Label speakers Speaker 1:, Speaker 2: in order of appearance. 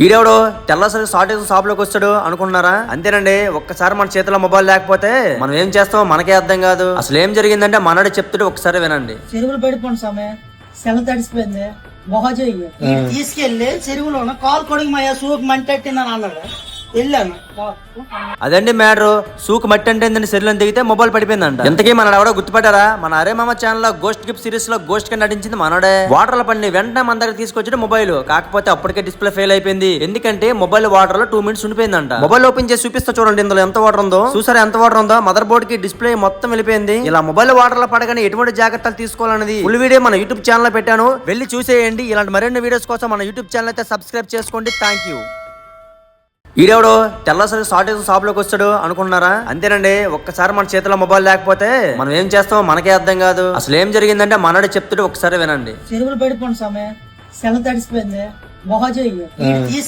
Speaker 1: ఈడెవడో తెల్లసరి shortage shop లోకి వస్తాడు అనుకుంటున్నారా? అంతేనండి, ఒక్కసారి మన చేతిలో మొబైల్ లేకపోతే మనం ఏం చేస్తామో మనకే అర్థం కాదు. అసలు ఏం జరిగిందంటే మనడే చెప్తాడు, ఒకసారి వినండి.
Speaker 2: చెరువులు పడిపోండి సమయ సెల తడిసిపోయింది మొహజయ్యి తీసుకెళ్లి చెరువులో కాలు కొడిగిమయ్యా సూప్ మంటెట్టిందని అన్నాడు. వెళ్ళాను
Speaker 1: అదండి మ్యాటర్. సూకు మట్టి అంటే శరీరం దిగితే మొబైల్ పడిపోయిందంట. ఇంతకీ మన ఎవడో గుర్తుపట్టారా? మన అరే మామ ఛానల్ లో గోస్ట్ గిఫ్ట్ సిరీస్ లో గోస్ట్ గా నటించింది మనోడే. వాటర్ లో పడిన వెంటనే మన దగ్గర తీసుకొచ్చిన మొబైల్. కాకపోతే అప్పటికే డిస్ప్లే ఫెయిల్ అయిపోయింది. ఎందుకంటే మొబైల్ వాటర్ లో 2 minutes ఉండిపోయిందంట. మొబైల్ ఓపెన్ చేసి చూపిస్తా చూడండి, ఇందులో ఎంత వాటర్ ఉందో. చూసారా ఎంత వాటర్ ఉందో? మదర్ బోర్డ్ కి డిస్ప్లే మొత్తం వెళ్ళిపోయింది. ఇలా మొబైల్ వాటర్ లో పడగానే ఎటువంటి జాగ్రత్తలు తీసుకోవాలనేది ఫుల్ వీడియో మన యూట్యూబ్ ఛానల్ లో పెట్టాను, వెళ్ళి చూసేయండి. ఇలాంటి మరిన్ని వీడియోస్ కోసం మన యూట్యూబ్ ఛానల్ అయితే సబ్స్క్రైబ్ చేసుకోండి. Thank you. ఈడెవడో తెల్లసరి షార్టేజ్ షాప్ లోకి వస్తాడు అనుకుంటున్నారా? అంతేనండి, ఒక్కసారి మన చేతిలో మొబైల్ లేకపోతే మనం ఏం చేస్తామో మనకే అర్థం కాదు. అసలు ఏం జరిగిందంటే మనడే చెప్తాడు, ఒకసారి వినండి.
Speaker 2: చెరువులు పడిపోండి సమయ సెల తడిసిపోయింది మొహజయ్యి